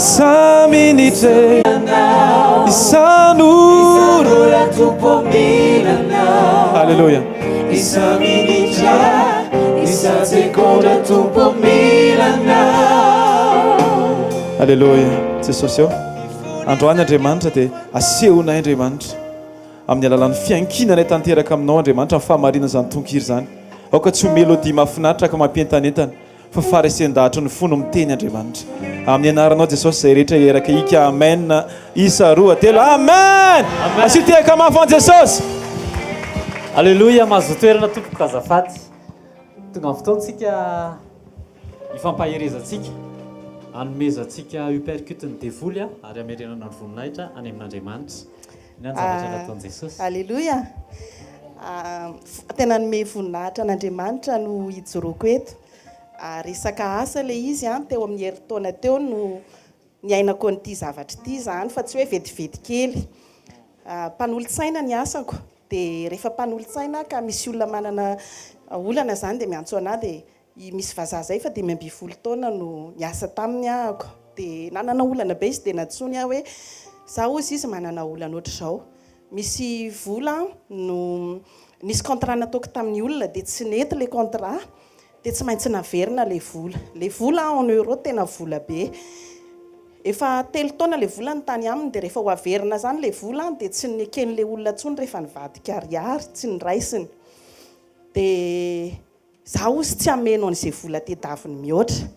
Isaminite Isanura Alléluia. Alléluia. Jesosy eo androany Andriamanitra dia asehonay Andriamanitra amin'ny alalan'ny fiankinanay tanteraka aminao Andriamanitra amin'ny fahamarinana izany tonkiry izany. Aoka tsy ho melody mahafinaritra ka mampientanentana fa faresen-dahatra ny fony miteny Andriamanitra. Amin'ny anaranao Jesosy izay rehetra eraka ika amen isa roa telo amen. Asitehaka mafy Jesosy. Alléluia. Mahazo toerana tompoko azafady tonga amin'ny fotoantsika ifampaherezantsika anomezantsika hypercute ny devoly ary amerenana ny voninahitra any amin'Andriamanitra ny anjavatra nataon'i Jesosy. Alléluia. Tena nome voninahitra an'Andriamanitra no hijoroako eto. Resaka asa ilay izy teo amin'ny herintaona teo no niainako an'ity zavatra ity izany fa tsy hoe vetivety kely. Mpanolo-tsaina ny asako dia rehefa mpanolo-tsaina ka misy olona manana olana izany dia miantso anahy dia misy vazaha zay fa 12 taona no niasa taminy ahako dia nanana olana be izy dia natsony aho hoe za ozy izy manana olana ohatr' izao. Misy vola no nisy contrat nataoko tamin'ny olona dia tsy nety le contrat dia tsy maintsy naverina le vola. Le vola en euro tena vola be. Efa 3 taona le vola nytany aminy dia rehefa ho averina zany le vola dia tsy neken'le olona ntsony rehefa nivadika ariary tsy niraisiny. Dia za ozy tsy ameno an'izay vola tedaviny mihoatra.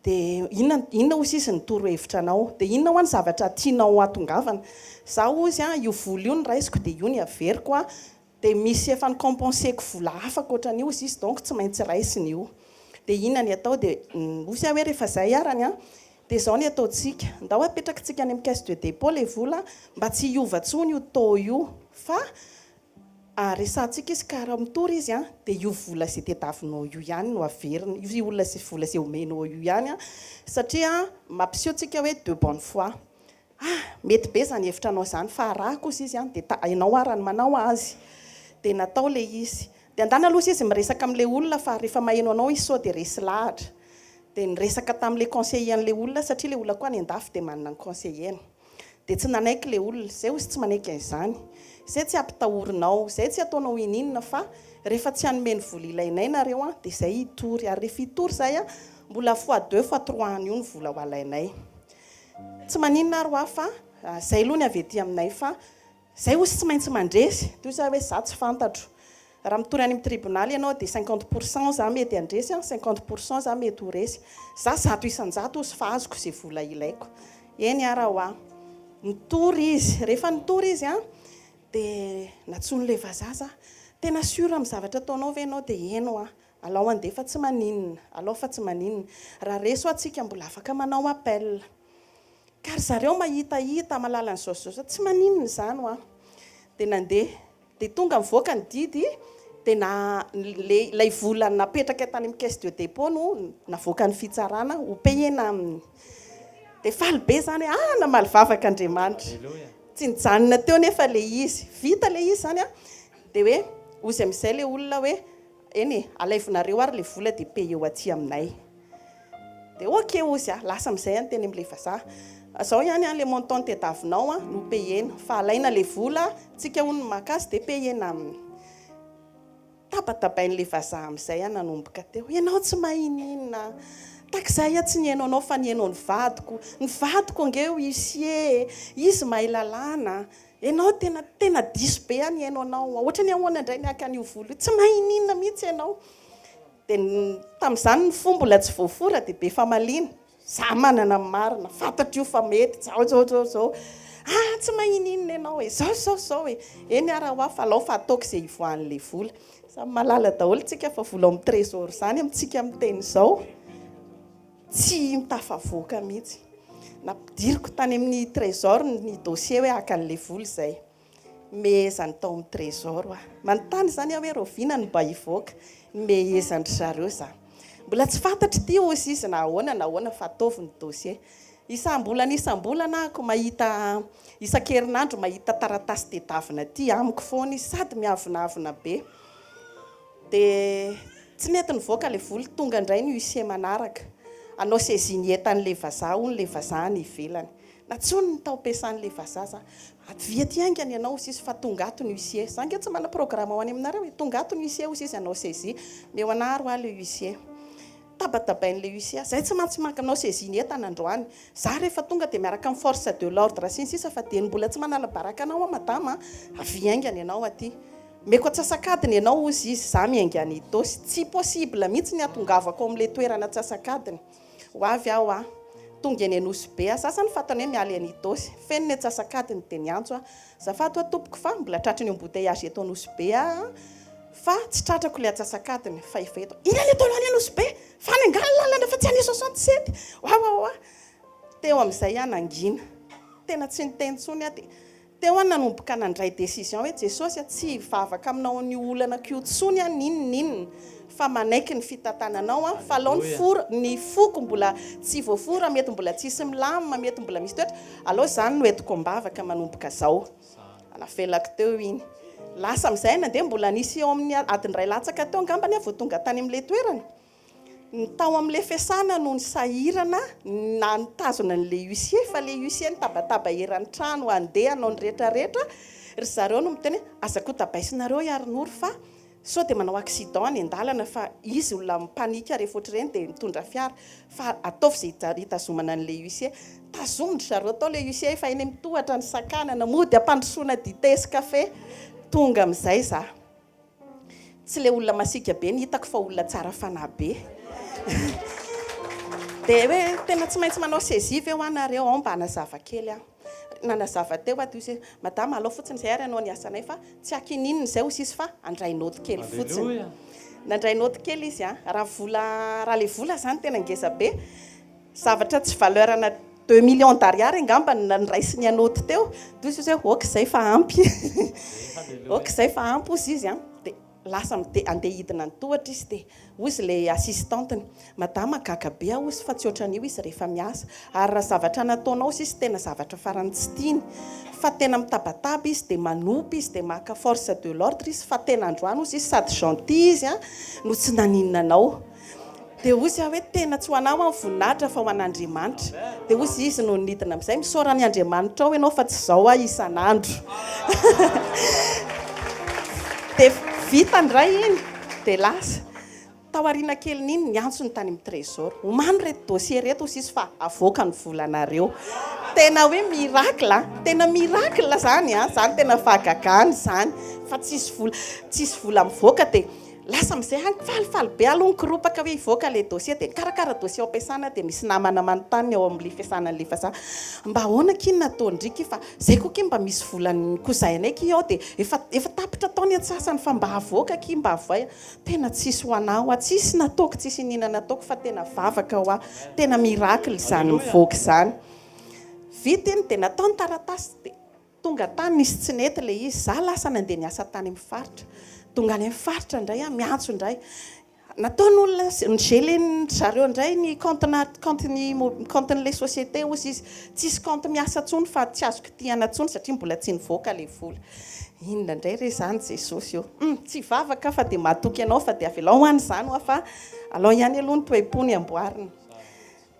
Dia inona ozy izy nitoro hevitra anao dia inona ho any zavatra tianao atongavana. Za ozy io vola io niraisiko dia io ny averiko dia misy efa nikompenseko vola afaka ohatran'io izy donc tsy maintsy raisiny io. Dia inona ny atao dia ozy hoe rehefa zay arany dia zao ny ataontsika ndao apetrakantsika any amin'ny caisse de dépôt le vola mba tsy hiova ntsony io taux io fa resantsika izy karaha mitory izy dia io vola izay tediavinao io ihany no averina io olona sy vola izay omenao io ihany satria mampiseho tsika hoe de bonne foi. Mety be zany hevitra anao zany fa raha kosa izy dia hainao arany manao azy dia natao le izy dia andana aloha izy miresaka amin'le olona fa rehefa maheno anao izy sao dia resy lahatra dia niresaka tamin'le conseiller an'le olona satria le olona koa ny andafy dia manana ny conseiller dia tsy nanaiky le olona zay ozy tsy manaiky an'izany zay tsy ampitahorinao zay tsy ataonao ininona fa rehefa tsy hanomeny vola ilainay nareo dia zay hitory ary rehefa hitory zay mbola fois 2 fois 3 io ny vola ho alainay. Tsy maninona ary ho fa zay aloha ny avy ety aminay fa zay ozy tsy maintsy mandresy toy za hoe za tsy fantatro raha mitory any amin'ny tribonaly ianao dia 50% za mety andresy 50% za mety ho resy za 100 isan-jato ozy fa azoko izay vola ilaiko. Eny ara ho nitory izy rehefa nitory izy dia natsony le vazaza tena sura amin'ny zavatra ataonao ve ianao dia eno alao andeha fa tsy maninona alao fa tsy maninona raha reso atsika mbola afaka manao appel kary zareo mahitahita malala ny zaozao tsy maninona izany dia nandeha dia tonga mivoaka ny didy dia ilay vola napetraka tany amin'ny caisse de dépôt no navoaka ny fitsarana ho payena aminy dia faly be zany namaly vavaka Andriamanitra tsy nijanona teo nefa le izy vita le izy zany dia hoe ozy amin'izay le olona hoe eny alaivonareo ary le vola dia paye eo aty aminay dia ok ozy lasa amin'izay teny amin'le vazaha zao ihany le montant tediavinao no payena fa alaina le vola tsika hono makasy dia payena aminy. Tapatapain'le vazaha amin'izay nanomboka teo ianao tsy mahininona takizay tsy ny hainao anao fa ny hainao ny vadiko angeo isie izy mahay lalàna ianao tena diso be ny hainao anao ohatra ny ahoana indray ny aka an'io vola tsy mahininona mihitsy ianao dia tamin'izany ny fo mbola tsy voafora dia be famaliana za manana marina fantatro io fa mety zao tsy mahininona ianao zao eny ara ho fa alao fa ataoko izay hivoahan'le vola samy malala daholo tsika fa vola amin'ny trésor zany amintsika miteny zao tsy mitafavoaka mihitsy napidiriko tany amin'ny trésor ny dossier hoe akan'le vola zay mehezany tao amin'ny trésor manontany zany hoe rovina ny mba hivoaka mehezandry zareo za mbola tsy fantatry ty ozy izy na ahoana fa ataovy ny dossier isam-bolana ako mahita isan-kerinandro mahita taratasy tedavina ty amiko foana izy sady miavonavona be dia tsy nety nivoaka le vola tonga indray ny huissier manaraka anao seziny entan'le vazaha hono le vazaha ny ivelany na tsony ny tao ampiasan'le vazaha za atvia ty angany ianao sisy fa tonga ato ny huissier za nge tsy mana programme ho any aminareo hoe tonga ato ny huissier sisy anao saisie meo anaro a le huissier tabatabain'le huissier zay tsy mantsy mankanao seziny entana androany za rehefa tonga dia miaraka amin'ny force de l'ordre siny sisa fa dia mbola tsy manala baraka anao a madama avy aingany ianao aty meko atsasakadiny ianao ozy izy za miaingany itosy tsy possible mihitsy ny atongavako amin'le toerana atsasakadiny ho avy aho a tonga eny anosy be a sasany fatany hoe miala any itosy feniny atsasakadiny dia ny antso a zafato atompoko fa mbola tratrany embouteillage eto anosy be a fa tsy tratrako le atsasakadiny fa efa eto ina le tolo any anosy be fa ny angala lalana fa tsy any 67 oa teo amin'izay ihany angina tena tsy niteny tsony a teo any nanomboka nandray décision hoe jesosy tsy vavaka aminao ny olana kio tsony a ninninina fa manaiky ny fitantananao a fa alao ny foko mbola tsy voafora mety mbola tsisy milamina mety mbola misy toetra alao zany no entiko mbavaka manomboka zao anafelako teo iny lasa amin'izay nandeha mbola nisy eo amin'ny adiny ray latsaka teo angambany a vao tonga tany amin'le toerana ny tao amin'le fiasana no ny sahirana na nitazona an'le huissier fa le huissier ny tabataba eran'ny trano andeha anao ny rehetrarehetra ry zareo no miteny azako tabaisinareo iarin'oro fa so dia manao accident any an-dalana fa izy olona mipanika rehefa ohatry ireny dia mitondra fiara fa ataovy izay hitazomana an'le huissier tazominy zareo tao le huissier efa eny mitohatra ny sakanana mody ampandrosoana dite sy kafe tonga amin'izay za tsy le olona masika be ny hitako fa olona tsara fanahy be dia hoe tena tsy maintsy manao sezivy eo anareo ao mba hanazava kely aho nanazava teo aty hoe madama alao fotsiny izay ary anao ny asanay fa tsy hakininina izay ho sisy fa andray noty kely fotsiny nandray noty kely izy a raha le vola zany tena ngeza be zavatra tsy valeurana 2 millions d'ariary angamba nandraisy ny anoty teo dia izy hoe ok izay fa ampy ok izay fa ampy ozy izy a dia lasa andeha hidina ny tohatra izy dia ozy le assistanteny madama gaga be aho ozy fa tsy ohatran'io izy rehefa miasa ary raha zavatra nataonao izy tena zavatra farany tsy tiany fa tena mitabataba izy dia manopy izy dia maka force de l'ordre izy fa tena androany ozy izy sady gentil izy a no tsy naninona anao dia ozy hoe tena tsy ho anao amin'ny voninahitra fa ho an'Andriamanitra dia ozy izy no nidina amin'izay misaorany Andriamanitra ao ianao fa tsy izao a isan'andro dia vita ndray iny dia lasa tao ariana kely niny ny antso ny tany amin'ny trésor homany reto dossier reto ozy izy fa avoaka ny volanareo tena hoe miracle zany a zany tena fahagagany zany fa tsisy vola mivoaka dia lasa amin'izay falifaly be aloha nykoropaka hoe hivoaka le dossier dia karakara dossier ao ampiasana dia misy namana manontany ao amin'le fiasanan'le vazaha mba ahoana kiny nataondriky fa zay koa ky mba misy volany kozainay ky ao dia efa tapitra taony antsasany fa mba havoaka ky mba avoay tena tsisy ho anao a tsisy nataoko tsisy nina nataoko fa tena vavaka ho a tena miracle zany mivoaka zany vita iny dia natao ny taratasy dia tonga tany nisy tsy nety le izy za lasa nandeha niasa tany amin'ny faritra tonga any amin'ny faritra indray a miantso indray nataon'olona nigele zareo indray ny compten'le société ozy izy tsisy compte miasa tsony fa tsy azoko tiana tsony satria mbola tsy nivoaka le vola inona indray re zany jesosy io tsy vavaka fa dia mahatoky ianao fa dia avy alao hoany zany oa fa alao ihany aloha ny toepony amboarina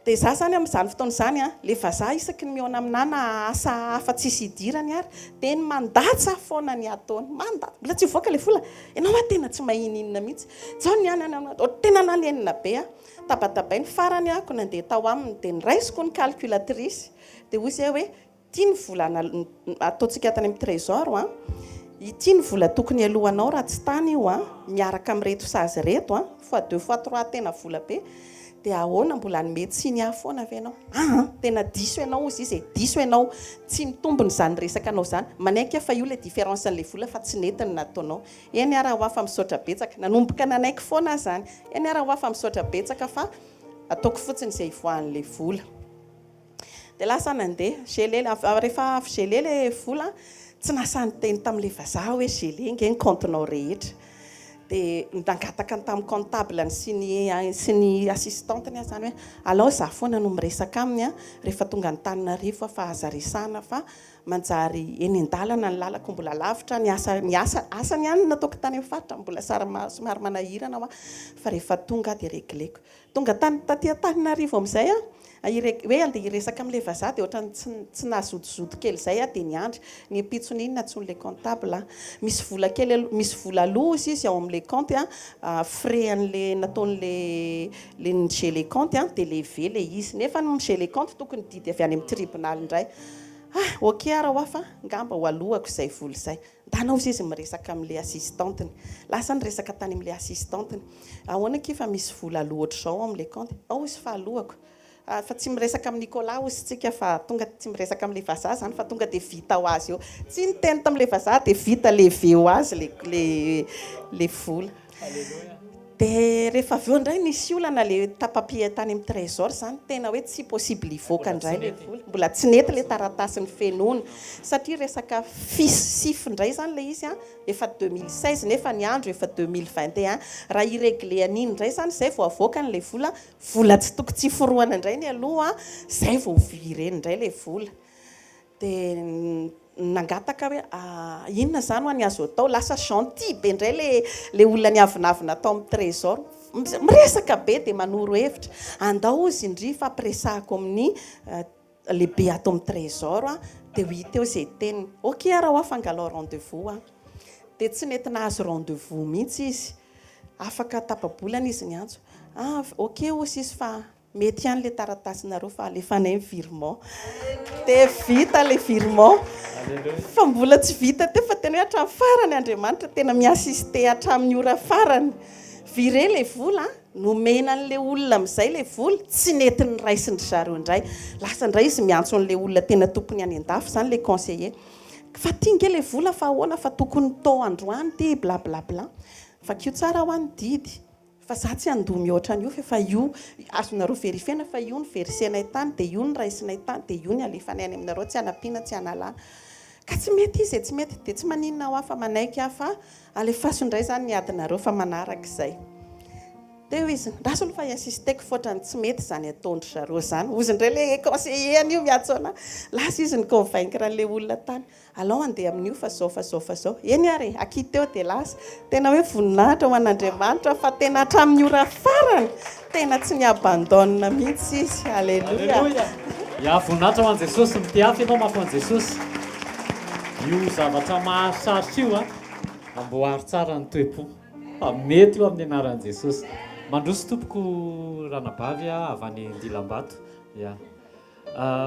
dia za zany amin'izany fotoana izany a le vazaha isaky ny miona aminana asa hafa tsisy hidirany ary dia ny mandatsa foana ny ataony mbola tsy voaka le vola ianao a tena tsy mahininina mihitsy zao ny any tena nalenina be a tabatabainy farany ako nandeha tao aminy dia niraisiko ny calculatrice dia ozy hoe tia ny vola ataontsika tany amin'ny trésor a ity ny vola tokony alohanao raha tsy tany io a miaraka amin'reto sazy reto a fois 2 fois 3 tena vola be dia ahoana mbola ny médecine hafa foana avy ianao tena diso ianao ozy izy diso ianao tsy mitombony zany resaka anao zany manaiky fa io le différence n'le vola fa tsy netiny nataonao eny ara ho afa misaotra betsaka nanomboka nanaiky foana zany eny ara ho afa misaotra betsaka fa ataoko fotsiny izay ivoahan'le vola dia lasa nandeha gelé rehefa avy gelé le vola tsy nasany teny tamin'le vazaha hoe gelé nge ny comptenao rehetra dia nangataka tamin'ny comptable sy ny assistanteny zany hoe alao za foana no miresaka aminy rehefa tonga ny Tananarivo fa aza resana fa manjary eny an-dalana ny lalako mbola lavitra ny asany ihany nataoko tany amin'ny faritra mbola somary manahirana fa rehefa tonga dia regleko tonga taty Tananarivo amin'izay hoe andeha hiresaka amin'ilay vazaha dia ohatrany tsy nazodozodo kely izay dia niandry ny mpitsony iny natsoin'ilay comptable misy vola kely misy vola loza izy ao amin'ilay compte frais an'ilay nataon'ilay gé les comptes dia levé ilay izy nefa ny gé les comptes tokony didy avy any amin'ny tribunal indray ok ara ho afa ngamba ho alohako izay vola izay ndanao izy miresaka amin'ilay assistanteny lasa niresaka tany amin'ilay assistanteny ahoana kifa misy vola loatra zao amin'ilay compte ao izy fa alohako fa tsy miresaka amin'ny Nicolas ozy tsika fa tonga tsy miresaka amin'ilay vazaha zany fa tonga dia vita ho azy eo tsy niteny tamin'ilay vazaha dia vita levé ho azy le vola dia rehefa avy eo indray nisy olana le tapapie tany amin'ny trésor zany tena hoe tsy possible hivoaka indray le vola mbola tsy nety le taratasy ny fenona satria resaka sif indray zany le izy efa 2016 nefa ny andro efa 2021 raha iregle an'iny indray zany zay vao avoaka n'le vola tsy toko tsy foroana indray ny aloha zay vao vireny indray le vola dia nangataka hoe inona zany ho any azo atao lasa gentil be indray le olona niavinavina atao amin'ny trésor miresaka be dia manoro hevitra andao izy indry fa presahako amin'ny lehibe ato amin'ny trésor dia ho hita eo izay teniny ok ara ho afangalao rendez-vous dia tsy nety nahazo rendez-vous mihitsy izy afaka tapabolana izy ny antso ok ozy izy fa mety ihany le taratasinareo fa alefanay virement dia vita le virement fa mbola tsy vita te fa tena hoe hatramin'ny farany Andriamanitra tena miassiste hatramin'ny ora farany vire le vola nomena an'ilay olona amin'izay le vola tsy nety ny raisiny zareo indray lasa indray izy miantso an'ilay olona tena tompony any an-dafy zany le conseiller fa tinge le vola fa ahoana fa tokony tao androany ty blablabla fa kio tsara ho any didy fa za tsy andoha mihoatra an'io fa io azonareo verifiena fa io ny verisenay tany dia io ny raisinay tany dia io ny alefanay any aminareo tsy anampiana tsy analana ka tsy mety izy tsy mety dia tsy maninona ho afa manaiky fa alefaso indray zany niadinareo fa manaraka izay dia io izy raso aloha fa hiassisteko fotrany tsy mety zany ataondry zareo zany ozy indray le conseiller an'io miatsona lasa izy ny convaincre an'ilay olona tany alao andeha amin'io fa zao eny ary akiteo dia lasa tena hoe voninahitra ho an'Andriamanitra fa tena hatramin'ny ora farany tena tsy niabandona mihitsy izy alleluia voninahitra ho an' Jesosy mitiafy ianao mafy ho an' Jesosy io zavatra mahasarotra io amboary tsara ny toepo fa mety io amin'ny anaran'i Jesosy mandroso tompoko ranabavy avy any Ndilambato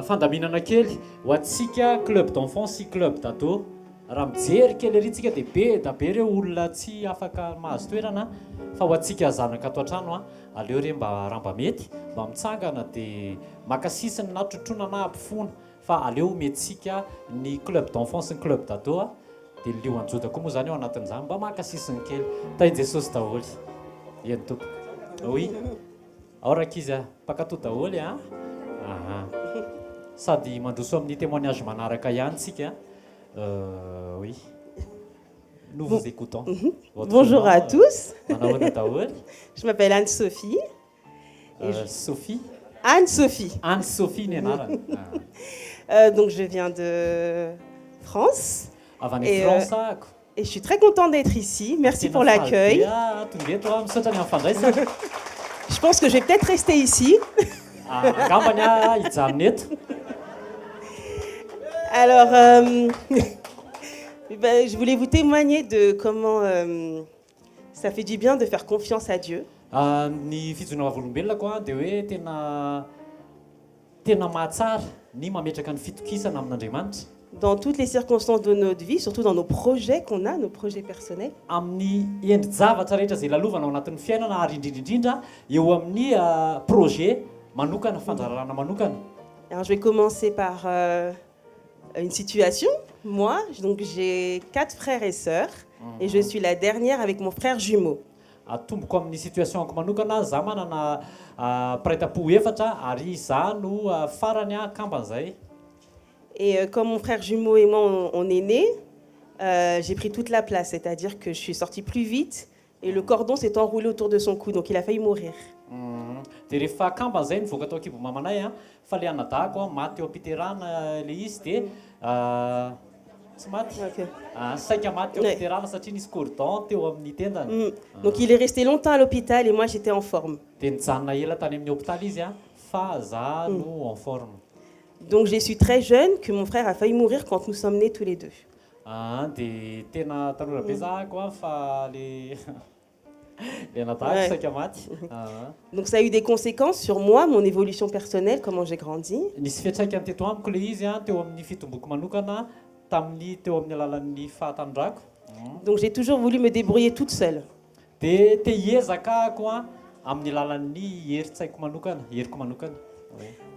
fandaminana kely ho antsika club d'enfant sy club d'ado raha mijery kely ery tsika dia be da be ireo olona tsy afaka mahazo toerana fa ho antsika zanaka ato an-trano aleo re mba raha mba mety mba mitsangana dia makasisiny na trotrona na ampifona fa aleo metsika ny club d'enfant sy ny club d'ado dia lio anjoda koa moa zany eo anatin'izany mba makasisiny kely tainy Jesosy daholy eny tompoko oui ao rakizy mpakato daholy sady mandroso amin'ny témoignage manaraka ihany tsika oui nous vous écoutons bonjour à tous manahona daholy je m'appelle Anne-Sophie Sophie Anne-Sophie ny anarana donc je viens de France avy any France et je suis très contente d'être ici. Merci pour l'accueil. Je pense que je vais peut-être rester ici. Alors, je voulais vous témoigner de comment ça fait du bien de faire confiance à Dieu. Dans toutes les circonstances de notre vie, surtout dans nos projets qu'on a, nos projets personnels. Alors, je vais commencer par une situation. Moi, donc, j'ai 4 frères et sœurs et je suis la dernière avec mon frère jumeau. Et comme mon frère jumeau et moi, on est nés, j'ai pris toute la place. C'est-à-dire que je suis sortie plus vite Et le cordon s'est enroulé autour de son cou, donc il a failli mourir. Dia rehefa kamba zay nivoaka tao akibo mamanay fa le anadahako maty eo am-piterana le izy dia tsy maty saika maty eo am-piterana satria nisy cordon teo amin'ny tendany. Donc il est resté longtemps à l'hôpital et moi j'étais en forme. Dia nijanona ela tany amin'ny hôpitaly izy fa za no en forme. Donc j'ai su très jeune que mon frère a failli mourir quand nous sommes nés tous les deux. Dia tena tanora be zahako fa le anadahako saika maty. Donc ça a eu des conséquences sur moi, mon évolution personnelle, comment j'ai grandi. Nisy fiantraikany teto amiko le izy teo amin'ny fitomboko manokana tamin'ny teo amin'ny alalan'ny fahatanjako. Donc j'ai toujours voulu me débrouiller toute seule. Dia te hiezaka ako amin'ny alalan'ny heritsaiko manokana, heriko manokana.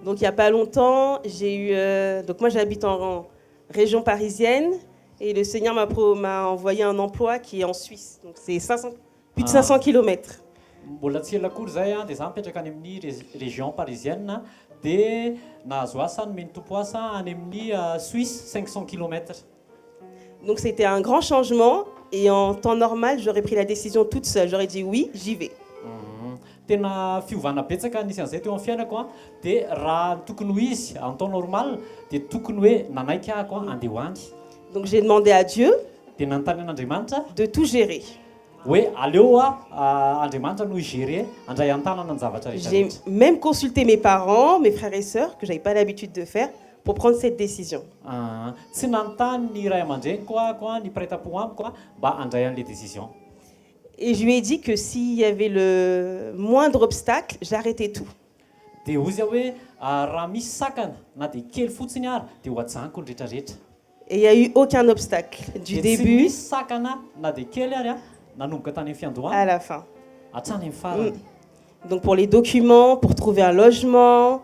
Donc il y a pas longtemps, j'ai eu donc moi j'habite en région parisienne et le Seigneur m'a envoyé un emploi qui est en Suisse. Donc c'est plus de 500 km. Mbola tsy ela akory zay dia za mipetraka any amin'ny région parisienne dia nahazo asa nomeny tompo asa any amin'ny Suisse 500 km. Donc c'était un grand changement et en temps normal, j'aurais pris la décision toute seule. J'aurais dit oui, j'y vais. Tena fiovana betsaka nisy an'izay teo amin'ny fiainako dia raha tokony ho izy en temps normal dia tokony hoe nanaiky ahako andeha hoany. Donc j'ai demandé à Dieu dia nanontany an'Andriamanitra de tout gérer. hoe aleo Andriamanitra no igérer andray an-tanana ny zavatra J'ai rehetra. même consulté mes parents, mes frères et sœurs, que j'avais pas l'habitude de faire, pour prendre cette décision. Tsy nanontany ny ray aman-dreniko ahako ny mpiray-tampo amiko mba handray an'ilay décision. Et je lui ai dit que s'il y avait le moindre obstacle, j'arrêtais tout. Dia ozy hoe raha misy sakana na dia kely fotsiny ary dia ho ajaniko ny rehetrarehetra. Et il n'y a eu aucun obstacle, du Dia tsy début misy sakana na dia kely ary nanomboka tany amin'ny à fiandohana la fin. hatrany amin'ny farany. Donc pour les documents, pour trouver un logement,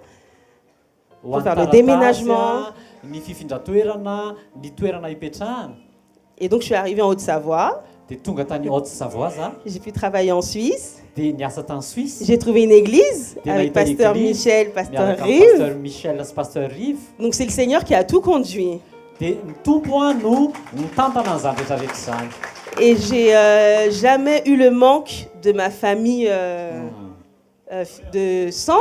pour faire le déménagement. Ny fifindra-toerana, ny toerana hipetrahana. Et donc je suis arrivée en Haute-Savoie, Dia tonga tany Haute-Savoie za. j'ai pu travailler en Suisse, Dia niasa tany Suisse. j'ai trouvé une église Dia avec nahita pasteur église, Michel, pasteur miaraka amin'ny Rive. pasteur Michel sy pasteur Rive. Donc c'est le Seigneur qui a tout conduit. Dia ny tompo no nitantana an'izany rehetrarehetra izany. Et j'ai jamais eu le manque de ma famille de sang,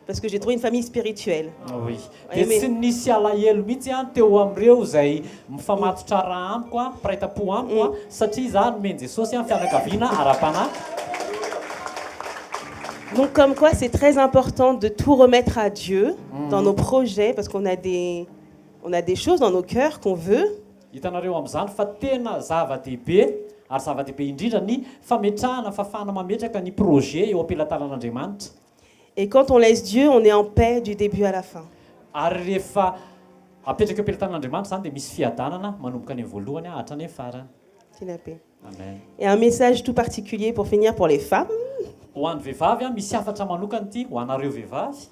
parce que j'ai trouvé une famille spirituelle. Oui. Ouais, Dia mais- tsy nisy alahelo mihitsy teo amin'ireo izay mifamatotra raha amiko mpiray-tampo amiko satria za nomeny Jesosy fianakaviana ara-panahy. Donc comme quoi c'est très important de tout remettre à Dieu dans nos projets, parce qu'on a des choses dans nos cœurs qu'on veut. Hitanareo amin'izany fa tena zava-dehibe ary zava-dehibe indrindra ny fametrahana fafana mametraka ny projet eo am-pelatanan'Andriamanitra. Et quand on laisse Dieu, on est en paix du début à la fin. Ary rehefa apetraka eo am-pelatanan'Andriamanitra zany dia misy fiadanana manomboka any amin'ny voalohany hatrany amin'ny farany. C'est la paix. Amen. Et un message tout particulier pour finir pour les femmes. Ho an'ny vehivavy misy hafatra manokana ity ho anareo vehivavy.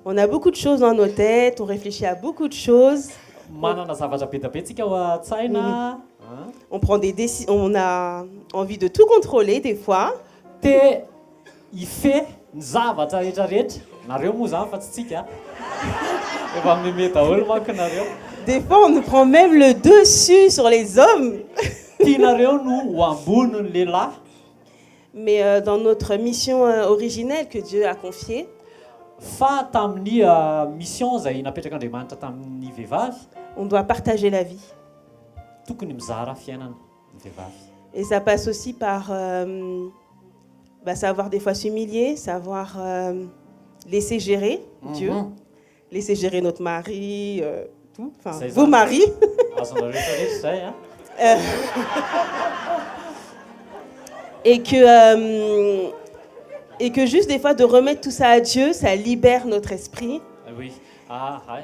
On a beaucoup de choses dans nos têtes, on réfléchit à beaucoup de choses. Manana zavatra be da be tsika ao an-tsaina. On prend des décisions, on a envie de tout contrôler des fois. Te hife ny zavatra rehetrarehetra. Nareo moa zany fa tsy tsika. Efa meme daholo manko nareo. Des fois, on nous prend même le dessus sur les hommes. Tianareo no ho ambony ny lehilahy. Mais dans notre mission originelle que Dieu a confiée, Fa tamin'ny mission izay napetrак'Andriamanitra tamin'ny vehivavy, on doit partager la vie. tokony mizara fiainana ny vehivavy. Et ça passe aussi par savoir des fois s'humilier, savoir laisser gérer Dieu, laisser gérer notre mari, tout, enfin C'est vos ça. maris. Azonareo rehetrarehetra zay Et que juste des fois de remettre tout ça à Dieu, ça libère notre esprit. Oui. Hay.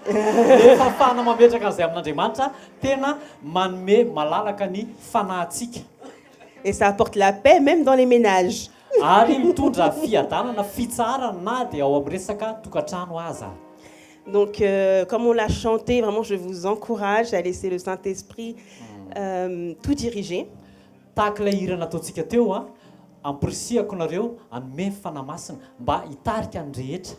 Rehefa fana mametraka an'izay amin'Andriamanitra, tena manome malalaka ny fanahintsika. Et ça apporte la paix même dans les ménages. Ary mitondra fiadanana, fitsarana na dia ao amin'ny resaka tokantrano aza. Donc comme on l'a chanté, vraiment je vous encourage à laisser le Saint-Esprit tout diriger. Tahaka ilay hira nataontsika teo amporisihako nareo hanome fanamasina mba hitarika ny rehetra.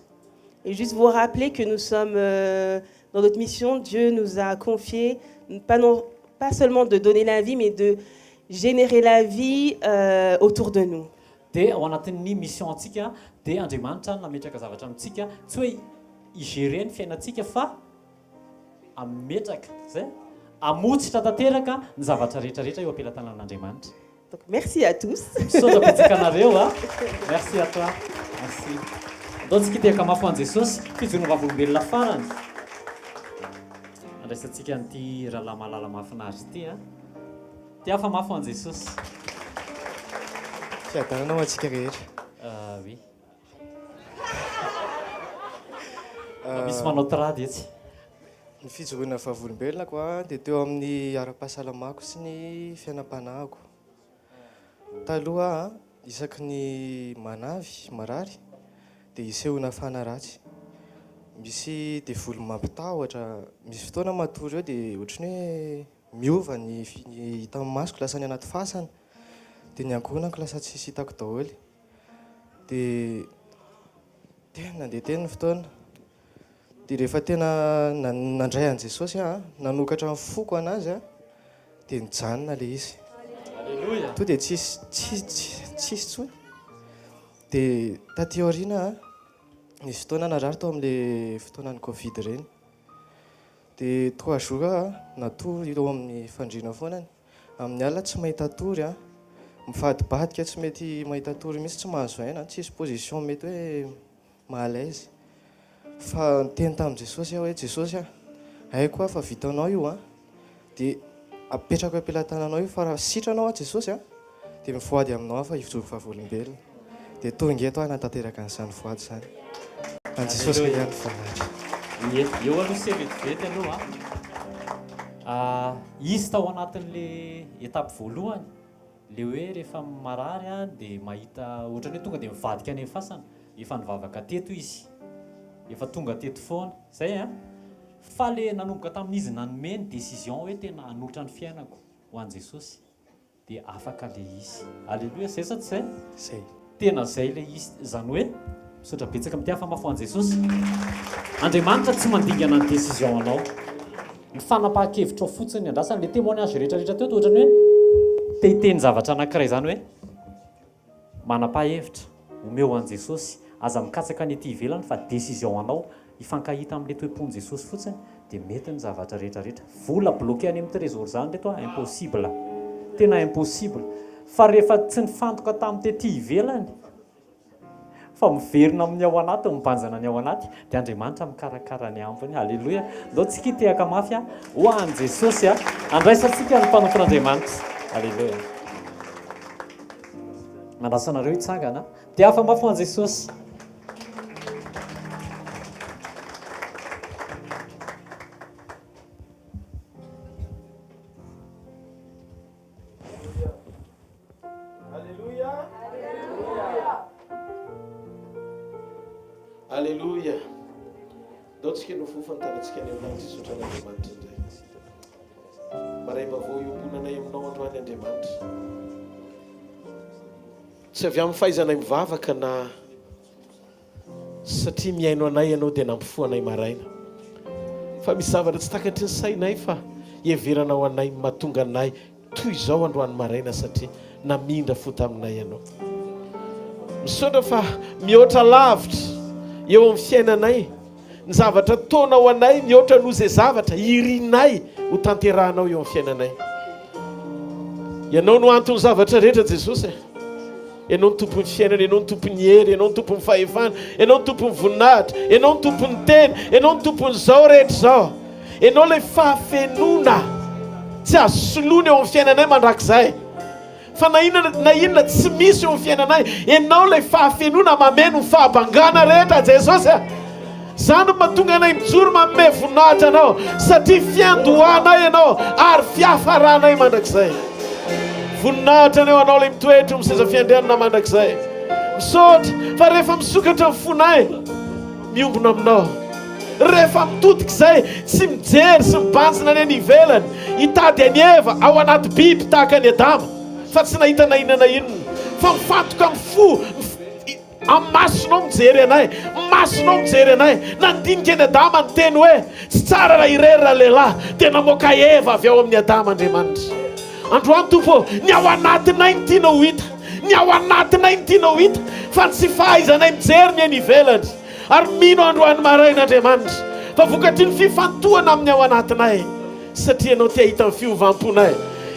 Et juste vous rappeler que nous sommes dans notre mission, Dieu nous a confié pas seulement de donner la vie, mais générer la vie autour de nous. Dia ao anatin'ny mission antsika dia Andriamanitra nametraka zavatra amintsika tsy hoe igérer ny fiainantsika fa ametraka zay amotsitra tanteraka ny zavatra rehetrarehetra eo ampelantanan'Andriamanitra. Donc merci à tous. Misaotra betsaka anareo a. Merci à toi. Merci. Antsika tia kamafo an Jesosy fijorona vavolombelona farany. Andraisantsika an'ity rahalahy mahalala mahafinaritra ity a. Tia fa mafo an Jesosy. Fiadanana ho antsika rehetra. Oui. Misy manao trady etsy. Ny fijoroana vavolombelonako a dia teo amin'ny ara-pahasalamako sy ny fiainam-panahiko. Taloha isaky ny manavy marary dia isehona fanaratsy. Misy devoly mampitahotra, misy fotoana matory eo dia ohatrany hoe miova ny hita amin'ny masoko lasa ny anaty fasana dia ny ankohonako lasa tsy hitako daholo. Dia nandeha teny ny fotoana. Dia rehefa tena nandray an Jesosy nanokatra ny foko anazy dia nijanona ilay izy. Alléluia. To dia tsisy tsony. Dia taty aoriana nisy fotoana narary tao amin'ilay fotoanan'ny Covid ireny. Dia 3 jours natory eo amin'ny fandriana foanany. Amin'ny alina tsy mahita tory mifadibadika tsy mety mahita tory mihitsy tsy mahazo aina, tsisy position mety hoe malaise. Fa teny tamin'i Jesosy hoe Jesosy haiko fa vitanao io dia apetrako ampelantananao io fa raha sitranao Jesosy dia mivoady aminao fa hivijoro vavolombelona. Dia tonga eto natanteraka an'izany voady zany. An Jesosy ihany fanatra. Eo aloha sy vetivety aloha izy tao anatin'le etape voalohany le hoe rehefa marary dia mahita ohatrany hoe tonga dia mivadika any amin'ny fasana efa nivavaka teto izy efa tonga teto foana zay fa le nanomboka tamin'izy nanome ny décision hoe tena hanotra ny fiainako ho an Jesosy dia afaka le izy. Alléluia. Zay sa tsy zay? Tena zay le izy zany hoe misaotra betsaka amin'ny hafa mafo an Jesosy. Andriamanitra tsy mandingana ny décision anao. Ny fanapahan-kevitra ao fotsiny andrasany le témoignage rehetrarehetra teo ohatrany hoe te-hiteny zavatra anankiray zany hoe manapa-hevitra omeo an Jesosy aza mikatsaka ny ety ivelany fa décision anao hifankahita amin'le toe-pon'i Jesosy fotsiny dia mety ny zavatra rehetrarehetra. Vola bloqué any amin'ny trésor zany reto impossible. Tena impossible. Fa rehefa tsy nifantoka tamin'ny tety ivelany fa miverina amin'ny ao anaty mibanjana ny ao anaty dia Andriamanitra mikarakara ny ambiny. Alléluia. Ndao tsika tehaka mafy ho an Jesosy andraisantsika ny mpanompon'Andriamanitra. Alléluia. Mandrasanareo hitsangana dia hafa mafy ho an Jesosy. Alléluia. Dotsika no fofantanantsika ny amin'andro isotran'Andriamanitra indray. Maray mavao iombonanay aminao androany Andriamanitra. Tsy avy amin'ny fahaizanay mivavaka na satria miaino anay ianao dia nampifoanay maraina. Fa misy zavatra tsy takatry ny sainay fa hieveranao anay mahatonga anay toy izao androany maraina satria namindra fo taminay ianao. Misaotra fa mihoatra lavitra eo amin'ny fiainanay ny zavatra taonao anay mihoatra noho izay zavatra irinay ho tanterahanao eo amin'ny fiainanay. Ianao no antony zavatra rehetra Jesosy. Ianao ny tompon'ny fiainana, ianao ny tompon'ny hery, ianao ny tompon'ny fahefana, ianao ny tompon'ny voninahitra, ianao ny tompon'ny teny, ianao ny tompon'ny zao rehetra zao. Ianao ilay fahafenona tsy azo soloina eo amin'ny fiainanay mandrakizay. Fa na inona tsy misy eo amin'ny fiainanay, ianao ilay fahafenona mameno ny fahabangana rehetra Jesosy. Zany mahatonga anay mijoro manome voninahitra anao satria fiandohanay ianao ary fiafaranay mandrakizay. Voninahitra anao anao ilay mitoetra miseza fiandrianana mandrakizay. Misaotra fa rehefa misokatra ny fonay miombona aminao. Rehefa mitodika izay tsy mijery sy mibanjina ny any ivelany hitady any eva ao anaty biby tahaka ny Adama fa tsy nahita na inona na inona fa mifantoka amin'ny fo amin'ny masonao mijery anay, masonao mijery anay. Nandinika ny Adama ny teny hoe tsy tsara raha irery raha lehilahy dia namoaka eva avy ao amin'ny Adama Andriamanitra. androany tompo ny ao anatinay ny tianao hita, ny ao anatinay ny tianao hita fa ny tsy fahaizanay mijery ny eny ivelany. Ary mino androany marain'Andriamanitra fa vokatry ny fifantohana amin'ny ao anatinay, satria ianao te hahita ny fiovamponay,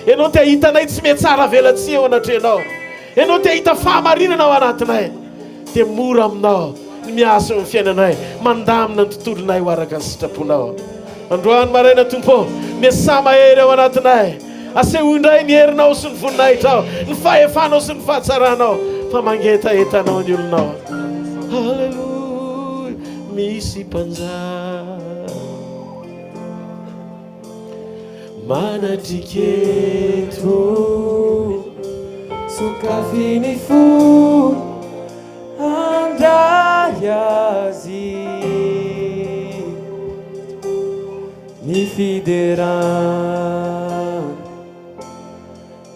ianao te hitanay tsy mety tsara velatsia ao anatrenao, ianao te hita fahamarinana ao anatinay, dia mora aminao ny miasa amin'ny fiainanay, mandamina ny tontolonay ho araka ny sitraponao. Androany maraina tompo, miasa mahery ao anatinay, aseho indray ny herinao sy ny voninahitrao, ny fahefanao sy ny fahatsaranao, fa mangetahetanao ny olonao. Halleluja, misy mpanjaka manatriketo sokafiny fo andray azy ny fiderana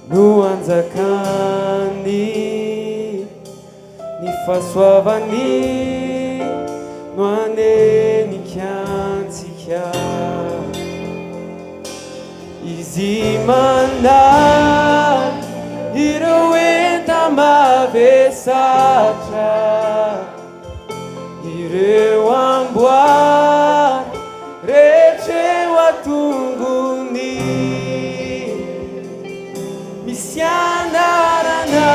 no anjakany ny fahasoavany no anenikantsika izy mandany ireo enta mavesatra ireo amboary rehetreo atongony misy anarana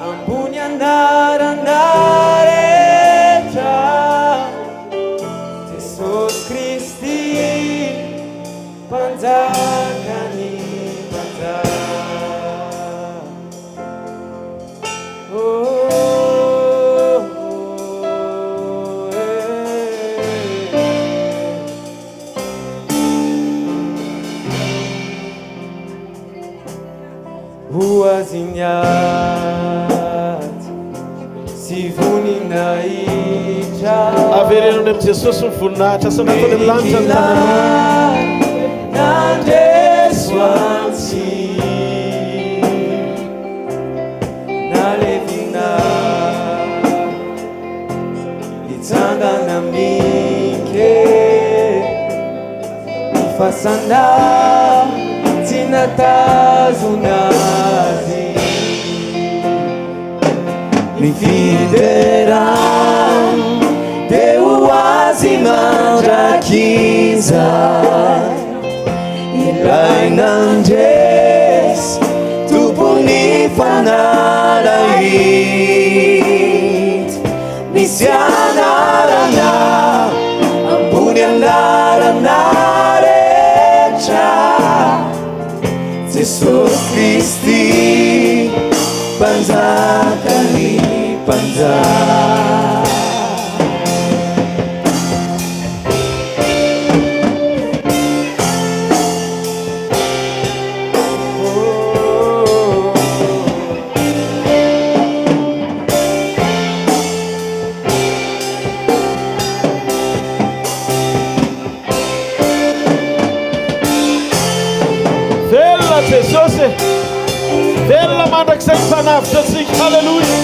ambony anarana rehetra Jesosy Kristy mpanjakany mpanjaka. Huaziniat si voninahitra avereno ny Jesosy ny voninahitra sa natao ny lanitra ny nandesoantsy nalevina itsangana mike ifasana tsy natazonazy ny fiderana dia ho azy mandrakiza ilainandresy tompony fanalahit misy anarana ambony anarana rehetra Jesosy Kristy mpanjakany mpanjaka. Jesosy velona mandrakizay mifanavitra atsika. Halleluja.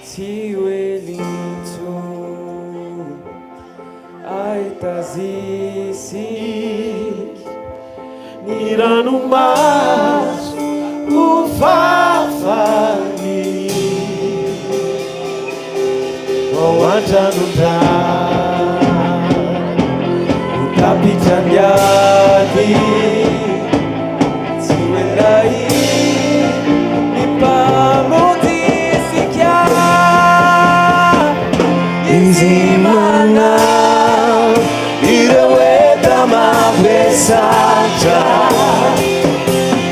Tsy hoe lintsony ahitazisik ny ranomaso ho fafany Wajanunda utapitanyadi siwelai ipamudisikia izimana ireweta mavesata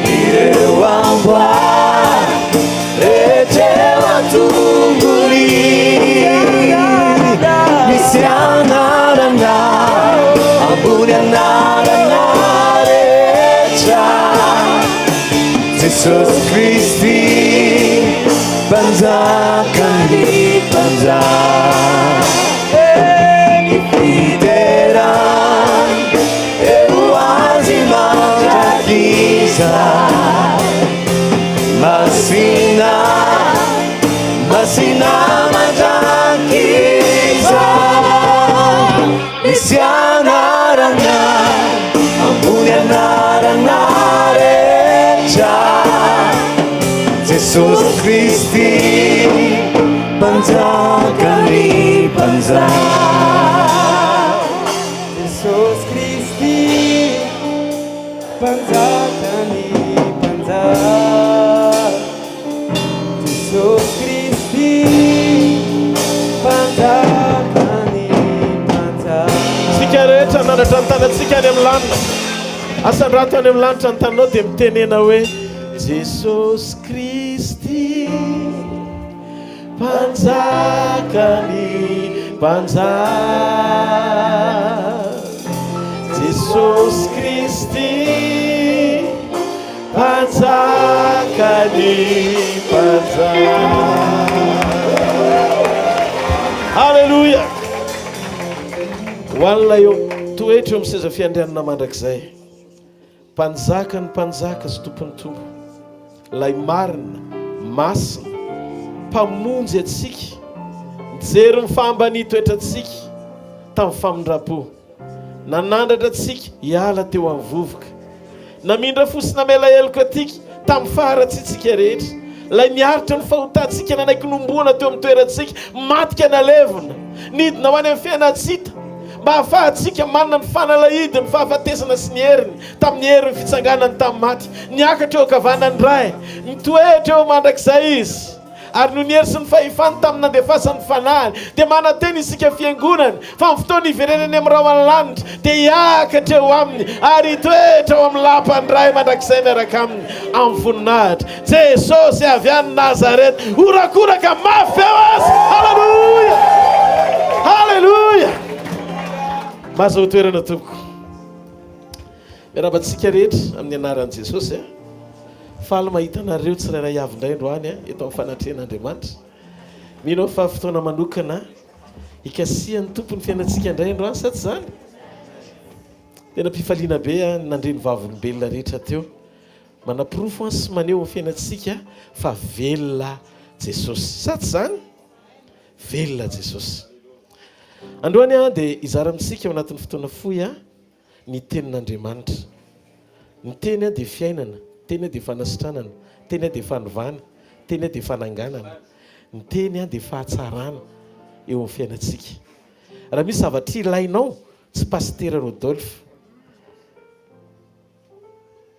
irewambwa retewa tunguli Misianarana ambunianarana recha Jesus Christi banzakani banzak Eni fideran Ewazi manjakiza Masina Masina manjakiza jesosy kristy mpanjakany mpanjaka jesosy kristy mpanjakany mpanjaka jesosy kristy mpanjakany mpanjaka sika rehetra nanatra ny tanatsika any amin'ny lanitra asandrato any amin'ny lanitra ny tanao dia mitenena hoe jesosy kristy mpanjakany mpanjaka jesosy kristy mpanjakany mpanjaka halleluja hoanina eo toetra eo miseza fiandrianana mandrakizay mpanjaka ny mpanjaka sy tompony tompo lay marina masina mpamonjy atsika mijery ny fahambany toetra atsika tamin'ny famindra-po nanandratra atsika hiala teo amin'ny vovoka namindra fosina mela eloko atika tamin'ny faharatsitsika rehetra lay miaritra ny fahotantsika nanaiky nomboana teo amin'ny toeratsika matika nalevona nidina ho any amin'ny fiainatsita mba hahafahantsika manana ny fanalahidy ny fahafatesana sy ny heriny tamin'ny heriny fitsanganany tamin'ny maty niakatra eo kavanany ray nitoetra eo mandrakizay izy ary noho nihery sy ny fahefany tamin'ny nandefasany fanahy dia manateny isika fiangonany fa ny fotoana iverenany amin'ny raho any lanitra dia hiakatra eo aminy ary hitoetra eo amin'ny lapany ray mandrakizay miaraka aminy amin'ny voninahitra jesosy avy any nazareta horakoraka mafy eo azy halleluja halleluja mahazo toerana tompoko miarabantsika rehetra amin'ny anaran'i jesosy faly mahita anareo tsirairay avy indray androany eto amin'ny fanatrehan'andriamanitra mino fa fotoana manokana ikasian'ny tompony fiainantsika indray androany sa tsy zany tena mpifaliana be nandreny vavolombelona rehetra teo manapirofo sy maneho ny fiainantsika fa velona jesosy sa tsy zany velona jesosy androany dia izara amintsika ao anatin'ny fotoana foy ny tenin'andriamanitra ny teny dia fiainana teny dia fanasitranana teny dia fanovana teny dia fananganana ny teny dia fahatsarana eo amin'ny fiainantsika raha misy zavatra ilainao tsy pastera Rodolphe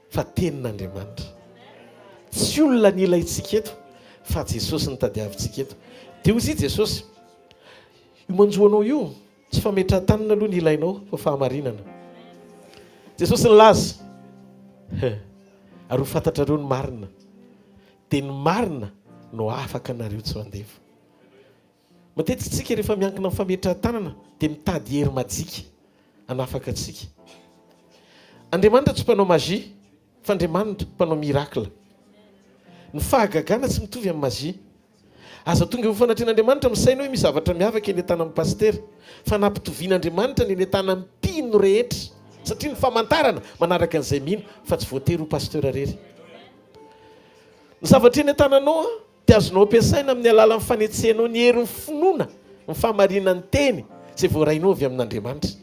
fa tenin'andriamanitra tsy olona ny ilaitsika eto fa jesosy ny tadiavintsika eto dia ozy jesosy io manjoanao io tsy fametra-tanana aloha ny ilainao fa fahamarinana jesosy ny laza ary ho fantatrareo ny marina dia ny marina no afaka anareo tsy handefa matetika tsika rehefa miankina amin'ny fametra-tanana dia mitady hery majika anafaka atsika andriamanitra tsy mpanao magia fa andriamanitra mpanao mirakla ny fahagagana tsy mitovy amin'ny magia aza tonga eo fanatren'andriamanitra misaina hoe misy zavatra miavaka eny entana amin'ny pastera fa nampitovian'andriamanitra ny eny entana mpino rehetra satria ny famantarana manaraka an'izay mino fa tsy voatery ho pastera rery ny zavatra eny entananao dia azonao ampiasaina amin'ny alalan'ny fanetsehanao ny herin'ny finoana ny fahamarinany teny izay voarainao avy amin'andriamanitra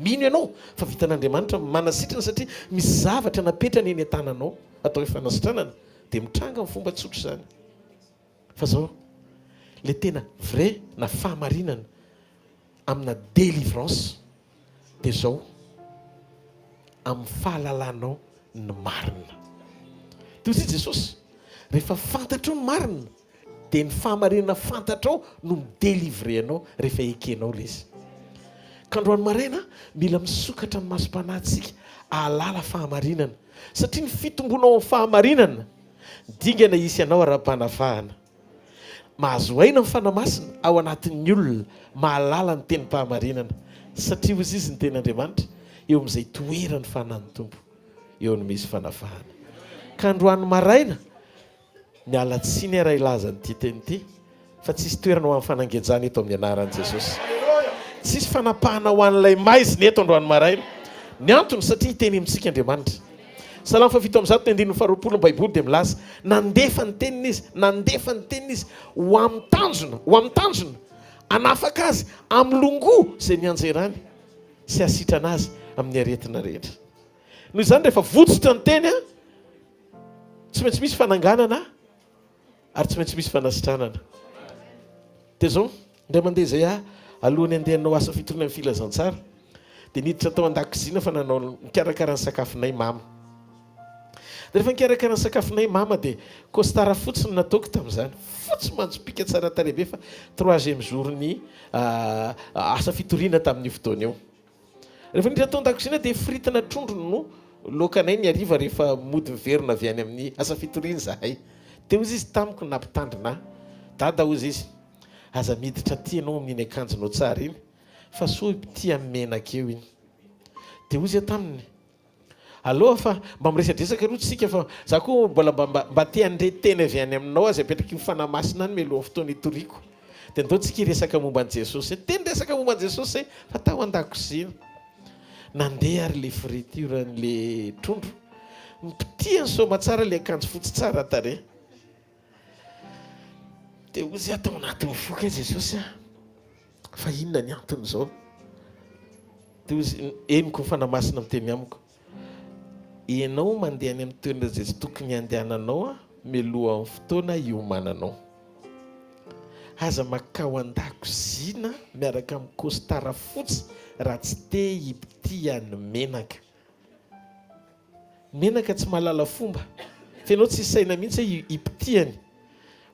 mino ianao fa vitan'andriamanitra manasitrana satria misy zavatra napetrany eny entananao atao hoe fanasitranana dia mitranga amin'ny fomba tsotro zany fa zao le tena vrai na fahamarinana amina délivrance dia zao amin'ny fahalalanao ny marina toy izy jesosy rehefa fantatrao ny marina dia ny fahamarinana fantatrao no midélivre anao rehefa ekenao le izy ka androany maraina mila misokatra ny masom-panahytsika ahalala fahamarinana satria ny fitombonao amin'ny fahamarinana dingana isy anao ara-panafahana mahazo aina ny fanamasina ao anatin'ny olona mahalala ny tenim-pahamarinana satria ozy izy ny ten'andriamanitra eo amin'izay toerany fanan'ny tompo eo ny misy fanafahana ka androany maraina mialatsiny ara ilaza nyity teny ity fa tsisy toerana ho amin'ny fanangejana eto amin'ny anaran'i jesosy tsisy fanapahana ho an'ilay maiziny eto androany maraina ny antony satria hiteny amintsika andriamanitra salamo fa fito am'zato ny 1:20 baiboly dia milaza nandefa ny tenina izy nandefa ny tenina izy ho amin'ny tanjona anafaka azy amin'ny longo izay nianjerany sy asitrana azy amin'ny aretina rehetra noho izany rehefa votsitra ny teny tsy maintsy misy fananganana ary tsy maintsy misy fanasitranana. Dia zao indray mandeha zay alohan'ny andehanao asa fitorina amin'ny filazantsara dia niditra tao an-dakozina fa nanao mikarakara ny sakafonay mama. Dia rehefa mikarakara ny sakafonay mama dia costard fotsiny nataoko tamin'izany, fotsy manjopika tsara tarehibe fa 3e jour-ny asa fitoriana tamin'io fotoana eo. Rehefa niditra tao an-dakozina dia fritina trondro no lokanay ny ariva rehefa mody miverina avy any amin'ny asa fitoriana zahay. Dia ozy izy tamiko nampitandrina dada ozy izy, aza miditra ty ianao amin'iny akanjonao tsara iny fa so ty amin'ny menaka eo iny. Dia ozy taminy, aloha fa mba miresadresaka aloha tsika fa za koa mbola mba te handre-teny avy any aminao azy apetraky ny fanamasina any melohan'ny fotoana itoriako. Dia ndao tsika resaka momba an' Jesosy, teny resaka momba an' Jesosy fa tao an-dakozina. Nandeha ary le frituran'le trondro, mipitiany soma tsara le akanjo fotsy tsara tare. Dia ozy atao anatin'ny foka Jesosy fa inona ny antony zao? Dia ozy eniko ny fanamasina miteny amiko, ianao mandeha any amin'ny toerana zay tsy tokony andehananao mialohan'ny fotoana iomananao. Aza makao an-dakozina miaraka amin'ny costard fotsy raha tsy te hipity any menaka. Menaka tsy mahalala fomba, fa ianao tsy saina mihitsy hipitiany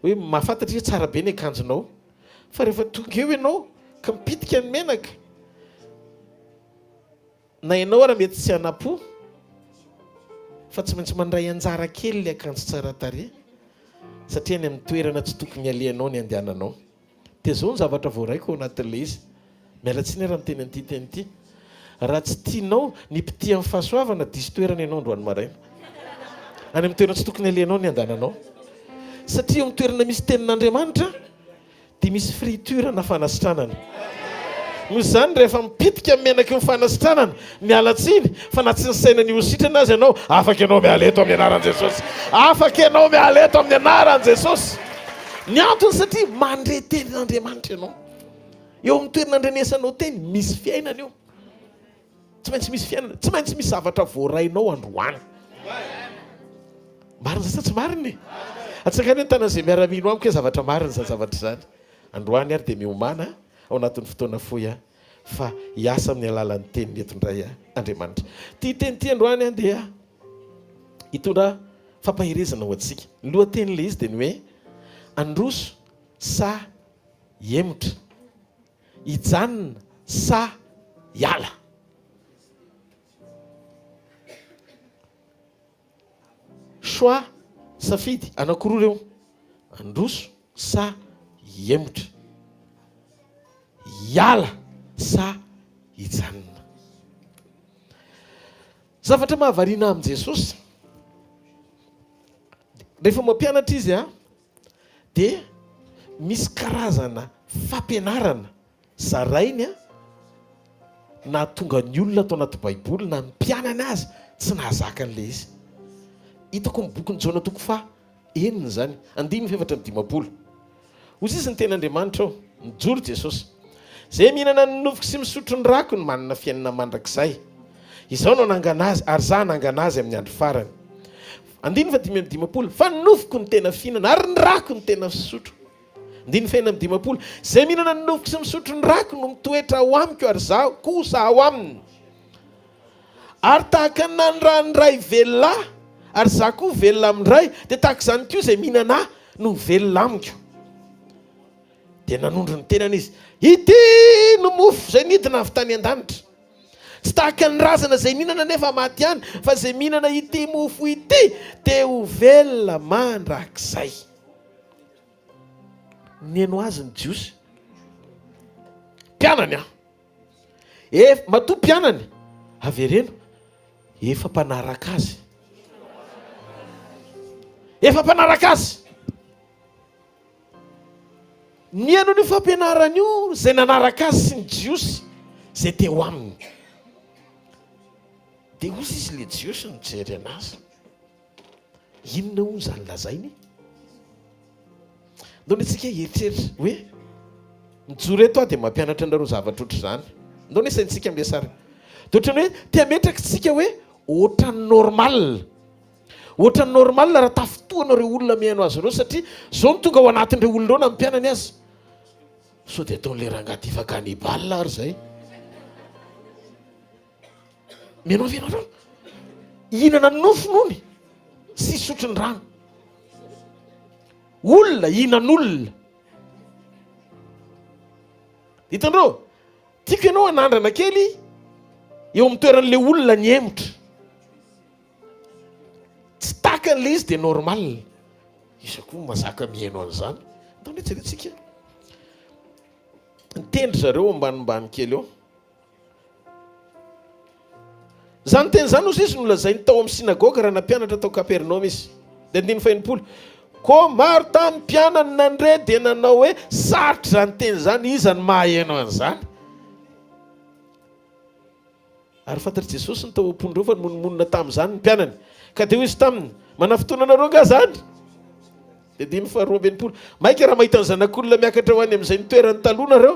hoe mahafantatra hoe tsara be ny akanjonao, fa rehefa tonga eo ianao ka mipitika ny menaka, na ianao raha mety tsy hanapo fa tsy maintsy mandray anjara kely le akanjo tsara tare satria any amin'ny toerana tsy tokony alehanao ny andehananao. Dia zao ny zavatra voaraiko ao anatin'le izy, mialatsiny raha miteny an'ity teny ity, raha tsy tianao ny piti amin'ny fahasoavana diso toerana ianao androany maraina any amin'ny toerana tsy tokony alehanao ny andehananao, satria eo amin'ny toerana misy tenin'Andriamanitra dia misy friturana fanasitranana. Noho izany rehefa mipitika menaka io fanasitranana miala tsiny fa na tsy nisaina ny hositrana azy ianao, afaka ianao miala eto amin'ny anaran'i Jesosy, afaka ianao miala eto amin'ny anaran'i Jesosy. Ny antony satria mandre tenin'Andriamanitra ianao, eo amin'ny toerana andrenesanao teny misy fiainana io, tsy maintsy misy fiainana, tsy maintsy misy zavatra voarainao androany. Marina sa tsy marina? Atsakany ny tana izay miaramino amiko hoe zavatra marina izany zavatra izany. Androany ary dia miomana ao anatin'ny fotoana fohy fa hiasa amin'ny alalan'ny teniny eto indray Andriamanitra. Ty teny ty androany dia hitondra fampahirezana ho antsika. Ny lohatenin'ilay izy dia ny hoe Handroso sa hiemotra, hijanona sa hiala. Choix safidy anankiroa ireo, handroso sa hiemotra, hiala sa hijanona. Zavatra mahavariana amin'i Jesosy, rehefa mampianatra izy dia misy karazana fampianarana zarainy na tonga ny olona atao anaty baiboly na mpianana azy tsy nahazaka an'ilay izy. Hitako amin'ny bokin'ny Jona toko fa enina zany, 5:7. Ozy izy ny ten'Andriamanitra ao, mijoro Jesosy. Zay mihinana ny nofoky sy misotro ny rako ny manana fiainana mandrakizay. Izao no nangana azy ary za nangana azy amin'ny andro farany. 5:5. Fa ny nofoko ny tena fihinana ary ny rako ny tena fisotro. 5:5. Zay mihinana ny nofoky sy misotro ny rako no mitoetra ao amiko ary zaho kosa ao aminy. Ary tahaka ny nandrany ray velona ary za koa velona amin'ray, dia tahaka izany koa izay mihinana no velona amiko. Dia nanondro ny tenany izy, ity no mofo izay nidina avy tany an-danitra. Tsy tahaka ny razana izay mihinana nefa maty ihany, fa izay mihinana ity mofo ity dia ho velona mandrakizay. Neno azy ny jiosy mpianany matoa mpianany avereno efa mpanaraka azy, efa mpanaraka azy. Ny eno ny fampianarany io zay nanaraka azy sy ny jiosy zay teo aminy. Dia ozy izy le jiosy nijery anazy, inona hono zany lazainy? Ndao ny tsika heritreritra hoe mijoro eto dia mampianatra anareo zavatra ohatr' izany. Ndao ny saintsika amin'ilay sary dia ohatrany hoe tia metraka tsika hoe ohatran'ny normal, ohatra normal raha tafotoanareo olona mihaino azy reo satria zao no tonga ao anatin'ireo olonareo na mimpianany azy so dia ataon'le rangaty fa kanibal ary zay mianao vienareo ihinana nofonony sy sotry ny rano olona ihinan'olona hitandreo tiako ianao anandrana kely eo amin'ny toeran'le olona ny emotra tsy takan'le izy dia normal isako mazaka mihaino an'izany atao netseretsika nitendry zareo ambanimbany kely eo zany teny zany ozy izy nolazay ny tao amin'ny sinagoga raha nampianatra tao Kapernaoma izy dia andiny fahinipolo ko maro tamin'ny mpianany nandre dia nanao hoe sarotry zany teny zany iza ny mahahaino an'izany ary fantatry Jesosy ny tao am-pondreo fa monmonina tamin'izany ny mpianany ka dia ho izy taminy mana fotoananareo nga zany dia dimy fa 12 maika raha mahita ny zanak'olona miakatra ho any amin'izay ny toerany talonareo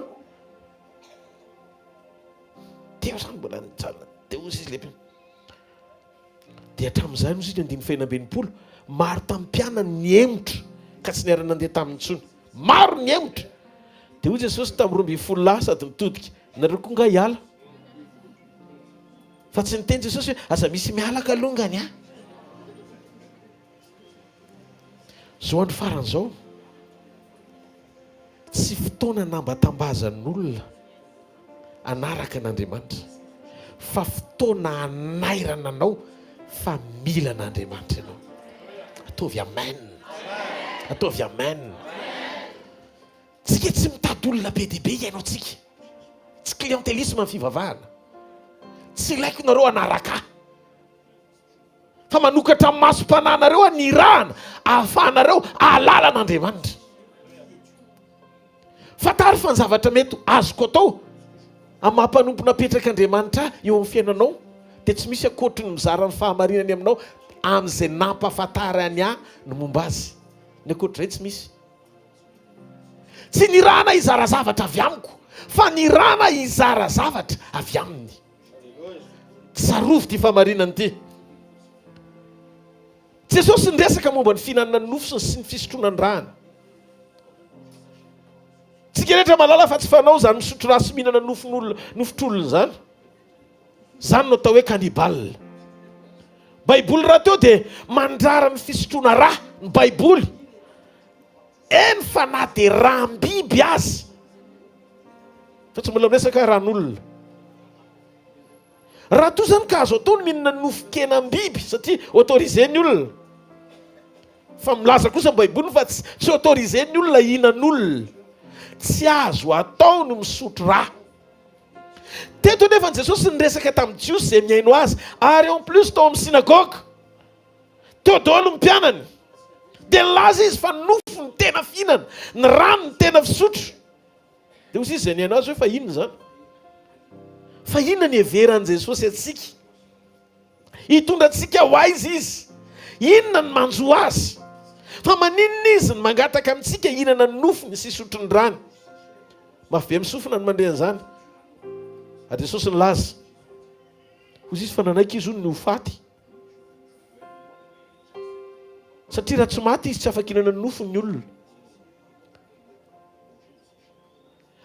teo zany mbola nitsana teo izy izy lehibe dia hatramin'izany izy ny 5:20 maro tamin'ny mpianany ny emotra ka tsy niarana nandeha tamin'ny tsony maro ny emotra dia hoy Jesosy tamin'ny 12 sady mitodika nareo koa nga hiala fa tsy niteny Jesosy hoe aza misy mialaka alongany a zao andro faran'izao tsy fotoana nambatambazan'olona anaraka an'Andriamanitra fa fotoana anairana anao fa mila an'Andriamanitra ianao ataovy amen ataovy amen tsika tsy mitady olona be dia be iainao tsika tsy clientélisme amin'ny fivavahana tsy ilaiko nareo anaraka fa manokatra amin'ny masom-pananareo anirahana ahafahanareo ahalala an'Andriamanitra fatary fa ny zavatra mety azoko atao amin'ny mampanompo napetraka Andriamanitra eo amin'ny fiainanao dia tsy misy akoatry ny mizara ny fahamarinany aminao amin'izay nampafantary any ahy ny momba azy ny akoatr'izay tsy misy tsy nirahana hizara zavatra avy amiko fa nirahana hizara zavatra avy aminy sarovy ty fahamarinany ty Jesosy nresaka momba ny fihinanana ny nofo sy ny fisotroana ny rano tsika rehetra malala fa tsy fanao zany misotro raha sy mihinana nofotr'olona zany zany no atao hoe kanibal baiboly raha teo dia mandrara ny fisotroana raha ny baiboly eny fa na dia rahambiby azy fa tsy mbola miresaka ran'olona raha toa zany ka azo atao ny mihinana nofon-kenam-biby satria autoriseny olona fa milaza kosa ny baiboly fa tsy autoriseny olona hihinan'olona tsy azo atao no misotro raha teto nefa ny Jesosy niresaka tamin'ny jiosy izay mihaino azy ary en plus tao amin'ny sinagoga teo daholo mpianany dia nilaza izy fa nofo ny tena fihinana ny rano ny tena fisotro dia ozy izy izay nihaino azy hoe fa inona zany fa inona ny heveran'i Jesosy atsika hitondra antsika ho aizy izy inona ny manjo azy fa maninona izy ny mangataka amintsika hinana ny nofony sy sotro ny rano mafy be misofina ny mandre an'izany ary Jesosy nilaza hozy izy fa nanaiky izy ony ny ho faty satria raha tsy maty izy tsy afaka hinana ny nofony ny olona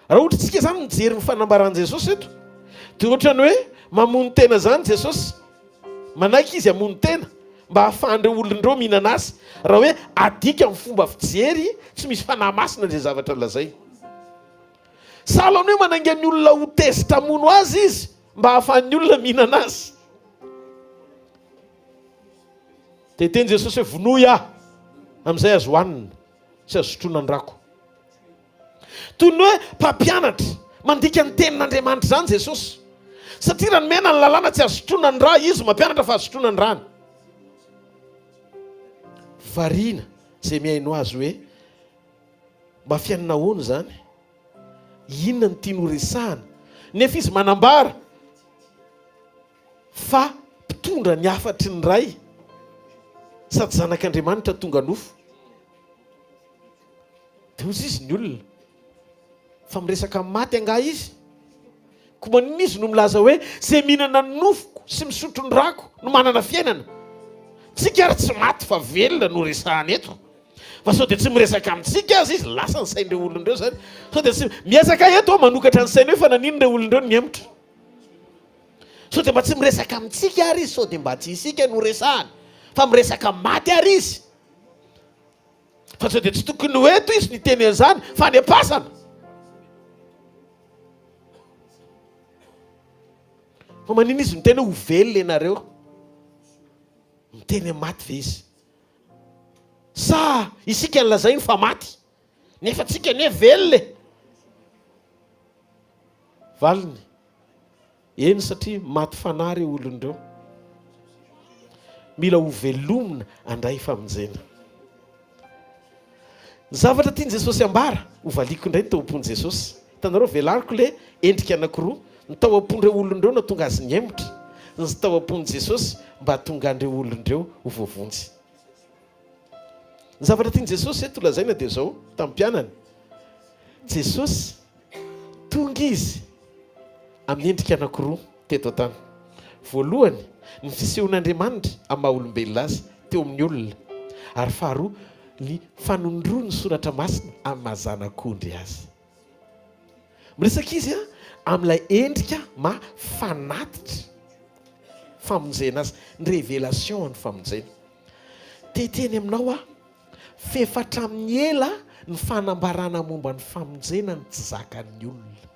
raha ohatra tsika zany mijery ny fanambaran'i Jesosy eto dia ohatrany hoe mamono tena zany Jesosy manaiky izy amono tena mba hahafahan'ireo olon'ireo mihinana azy raha hoe adika amin'ny fomba fijery tsy misy fanahy masina izay zavatra lazay salany hoe manaingan'ny olona ho tezitra mono azy izy mba hahafahan'ny olona mihinana azy dia teny Jesosy hoe vonoy aho amin'izay azo hohanina sy azo sotroana ny rako toy ny hoe mpampianatra mandika ny tenin'Andriamanitra zany Jesosy satria raha nomena ny lalàna tsy azo sotroana ny rà izy mampianatra fa azo sotroana ny rano variana izay mihaino azy hoe mba fianana ahoana zany inona ny tiany ho resahana nefa izy manambara fa mpitondra ny afatry ny ray sady zanak'Andriamanitra tonga nofo dia ozy izy ny olona fa miresaka maty angah izy ko maninona izy no milaza hoe zay mihinana ny nofoko sy misotro ny rako no manana fiainana tsika ary tsy maty fa velona no resahany eto fa sao dia tsy miresaka amintsika azy izy lasa ny sain'ireo olondreo zany sao dia tsy miezaka eto manokatra ny sain'reo fa nanin'ireo olondreo ny emotra sao dia mba tsy miresaka amintsika ary izy sao dia mba tsy isika no resahany fa miresaka maty ary izy fa sao dia tsy tokony ho eto izy niteny an'izany fa ny apasana fa manino izy miteny ho velona ianareo miteny maty ve izy sa isika nlazainy fa maty nefa tsika ne velona valiny eny satria maty fanary olondreo mila ho velomina andray famonjena ny zavatra tiany Jesosy ambara hovaliko indray ny tao am-pony Jesosy hitanareo velariko le endrika anankiroa ny tao am-pon'ireo olondreo na tonga azy ny emotra ny tao am-pony Jesosy mba tonga andreo olondreo ho voavonjy ny zavatra tiany Jesosy eto lazaina dia zao tamin'ny mpianany Jesosy tonga izy amin'ny endrika anankiroa teto an-tany voalohany ny fisehon'Andriamanitra amin'ny maha olombelona azy teo amin'ny olona ary faharoa ny fanondroa ny soratra masina amin'ny mahazanak'ondry azy miresaka izy amin'ilay endrika fanatitra famonjena azy ny révélation ny famonjena teteny aminao fefatra amin'ny ela ny fanambarana momba ny famonjena ny tsy zakan'ny olona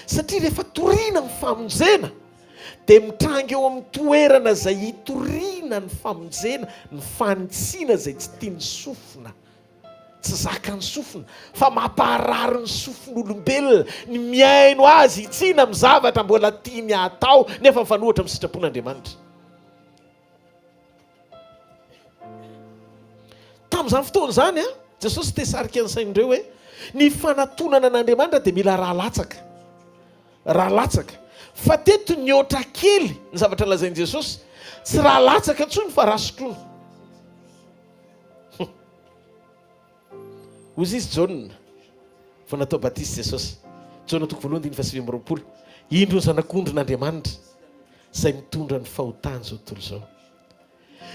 satria rehefa toriana ny famonjena dia mitranga eo amin'ny toerana izay hitoriana ny famonjena ny fanitsiana izay tsy tiany sofina tsy zakany sofina fa mampaharary ny sofin'olombelona ny miaino azy itsina amin'ny zavatra mbola tiany atao nefa mifanohatra amin'ny sitrapon'Andriamanitra tamin'izany fotoana izany Jesosy tesarika ny sain'ireo hoe ny fanatonana an'Andriamanitra dia mila raha latsaka fa teto ny otra kely ny zavatra lazain'i Jesosy tsy raha latsaka intsony fa raha sotroina ozy izy Jauna vao natao batisa Jesosy Jauna 1:20 indro ny zanak'ondron'Andriamanitra izay mitondra ny fahotany zao tontolo zao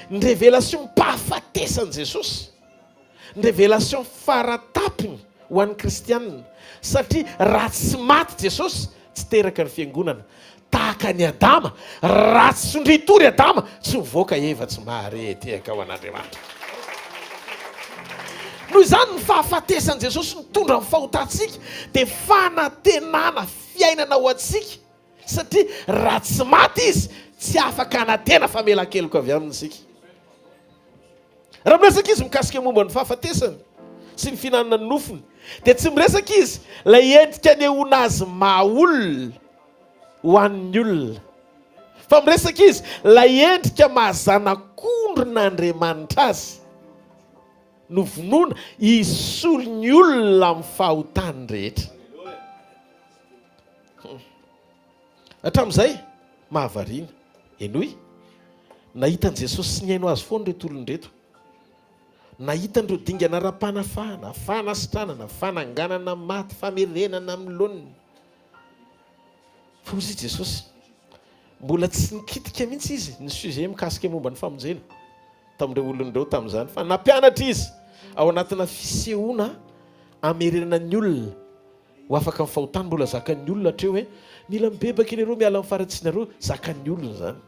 ny révélation mpahafatesany Jesosy ny révélation faratapiny ho an'ny kristianina satria raha tsy maty Jesosy tsy teraka ny fiangonana tahaka ny Adama raha tsy sondritory Adama tsy mivoaka Eva tsy maharetehaka ao an'Andriamanitra noho izany ny fahafatesany Jesosy mitondra ny fahotantsika dia fanantenana fiainana ho antsika satria raha tsy maty izy tsy afaka anantena famelan-keloka avy amintsika raha miresaka izy mikasika momba ny fahafatesany sy ny finanana ny nofony dia tsy miresaka izy lay endrika anehoana azy mahaolona ho an'ny olona fa miresaka izy lay endrika mahazanak'ondron'Andriamanitra azy no vonoana hisolo ny olona amin'ny fahotany rehetra hatramin'izay mahavariana enoy nahitan' Jesosy sy ny aino azy foana reto olon-dreto nahitandreo dingana ra-panafahana fanasitranana fananganana maty famerenana amin'ny loniny fa ozy izy Jesosy mbola tsy nikitika mihitsy izy ny sujet mikasika momba ny famonjena tamin'ireo olon'ireo tamin'izany fa nampianatra izy ao anatina fisehoana amerenana ny olona ho afaka amin'ny fahotany mbola zakan'ny olona hatreo hoe mila mibebaka ianareo miala amin'ny faratsianareo zakan'ny olona zany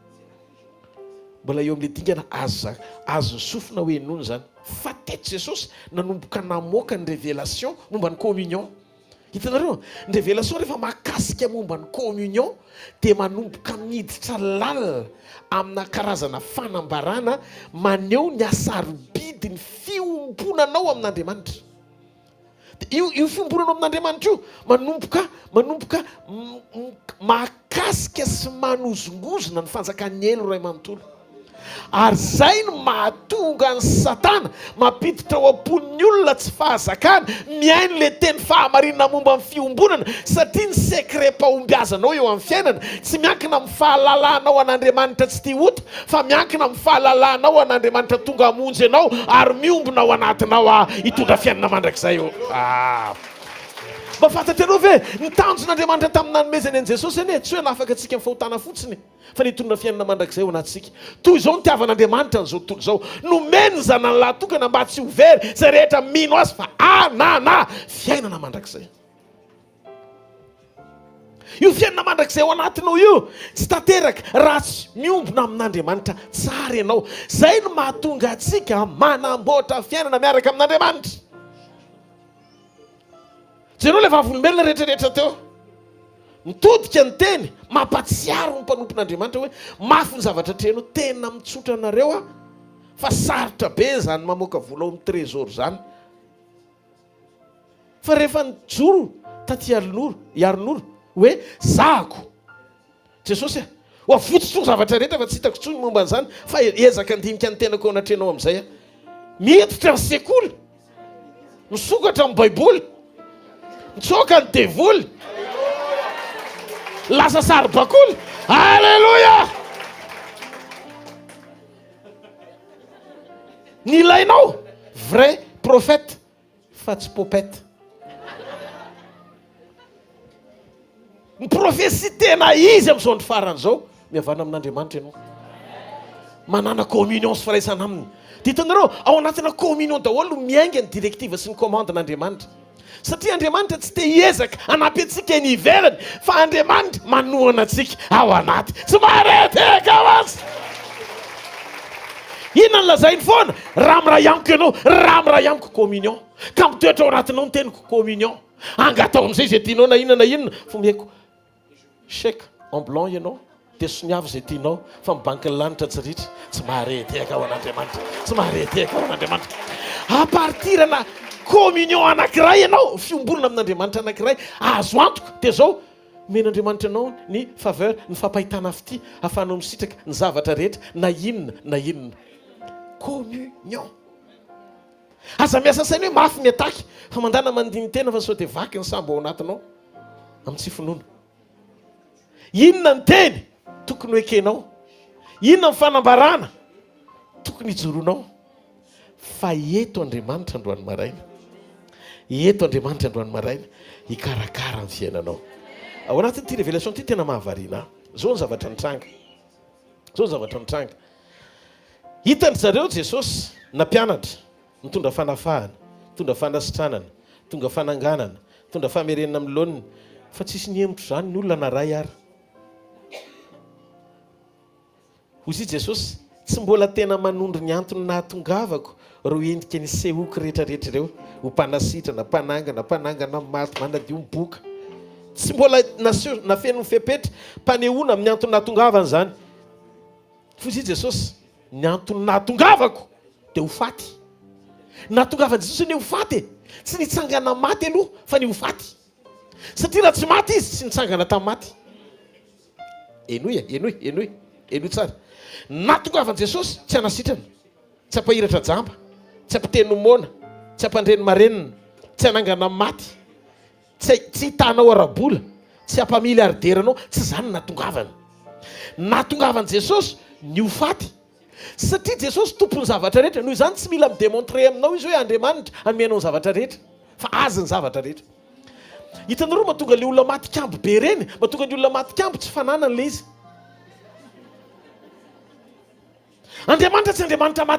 mbola eo amin'ilay dingana azo sofina hoe nono zany fa teto Jesosy nanomboka namoaka ny révélation momba ny communion hitanareo ny révélation rehefa mahakasika momba ny communion dia manomboka miditra lalina amina karazana fanambarana maneho ny asarobidy ny fiombonanao amin'Andriamanitra io fiombonanao amin'Andriamanitra io manomboka mahakasika sy manozongozona ny fanjakan'ny elo ray manontolo ary zay no mahatonga ny Satana mampiditra ao am-pon'ny olona tsy fahazakana miaino le teny fahamarinana momba ny fiombonana satria ny secret mpahombiazanao eo amin'ny fiainana tsy miankina amin'ny fahalalanao an'Andriamanitra tsy tia ota fa miankina amin'ny fahalalanao an'Andriamanitra tonga hamonjy anao ary miombona ao anatinao hitondra fiainana mandrakizay eo mba fantatrareo ve nitanjon'andriamanitra tamin'ny nanomezany an' jesosy anie tsy hoe nafaka atsika amin'ny fahotana fotsiny fa nitonona fiainana mandrakizay ao anatsika toy izao nitiavan'andriamanitra n'izao tontolo izao nomeny zanany lahatokana mba tsy ho very zay rehetra mino azy fa anana fiainana mandrakizay. Io fiainana mandrakizay ao anatinao io tsy tanteraka raha tsy miombona amin'andriamanitra tsara ianao. Zay no mahatonga atsika manamboatra fiainana miaraka amin'andriamanitra. Jereo le vavolombelona rehetrarehetra teo mitodika ny teny mampatsiaro ny mpanompon'andriamanitra hoe mafy ny zavatra treno tena mitsotra anareo a fa sarotra be zany mamoaka vola ao amin'ny trésor zany. Fa rehefa nijoro taty Aronoro hoe zahako Jesosy ho avotsotro zavatra rehetra fa tsy hitako tsony momba an'izany fa ezaka andinika ny tenako ao anatrenao amin'izay a miditra ny sekoly misokatra amin'ny baiboly mitsoka ny devoly lasa sary bakoly. Alleluia. Ny ilainao vrai prophète fa tsy popette. Ny profesia tena izy amin'izao ny faran'izao mihavana amin'andriamanitra ianao manana communion sy firaisana aminy. Ditanareo ao anatina communion daholo miainga ny directive sy ny commande n'andriamanitra satria andriamanitra tsy te hiezaka hanampy antsika eny ivelany fa andriamanitra manohana antsika ao anaty. Tsy mareteka azy inona ny lazainy foana raha miray amiko ianao raha miray amiko communion ka mitoetra ao anatinao ny teniko communion angatao amin'izay zay tianao na inona fo mihaiko chèque en blanc ianao dia soniavy zay tianao fa mibanky ny lanitra tsiritra. Tsy mahareteka ao an'andriamanitra tsy mahareteka ao an'andriamanitra apartirana communion anankiray ianao fiomborona amin'andriamanitra anankiray azo antoka dia zao men'andriamanitra anao ny faveur ny fampahitana fity ahafahanao misitraka ny zavatra rehetra na inona communion. Aza miasa saina hoe mafy miataky fa mandana mandiny tena fa sao dia vaky ny sambo ao anatinao amin'ny tsy finoana. Inona ny teny tokony hoekenao, inona ny fanambarana tokony hijoronao fa eto Andriamanitra androany maraina, eto Andriamanitra androany maraina hikarakara ny fiainanao. Ao anatin'ity révélation ity tena mahavariana. Zao ny zavatra nitranga, zao ny zavatra nitranga. Hitany zareo Jesosy nampianatra mitondra fanafahana, mitondra fanasitranana, mitondra fananganana, mitondra famerenana amin'ny laoniny fa tsisy nihemotro zany ny olona naray ary. Hozy Jesosy tsy mbola tena manondro ny antony nahatongavako reo endrika ny sehoky rehetrarehetra ireo ho mpanasitrana, mpanangana maty manadio miboka. Tsy mbola nafeno mifepetra mpanehoana amin'ny antony nahatongavany zany. Hozy Jesosy ny antony nahatongavako dia ho faty. Nahatongavany Jesosy ny ho faty tsy nitsangana maty aloha fa ny ho faty satria raha tsy maty izy tsy nitsangana tamin'ny maty. Enoy tsara. Nahatongavany Jesosy tsy hanasitrana, tsy hampahiratra jamba, tsy hampiteny mona, tsy hampandreny marenina, tsy hanangana maty, tsy hitanao arabola, tsy hampamily arideranao, tsy zany nahatongavany. Nahatongavany Jesosy ny ho faty satria Jesosy tompony zavatra rehetra. Noho izany tsy mila midémontrer aminao izy hoe Andriamanitra anomenao ny zavatra rehetra fa azy ny zavatra rehetra. Hitanareo mahatonga le olona maty kambo be reny, mahatonga ny olona maty kambo tsy fananana le izy. Andriamanitra tsy Andriamanitra maty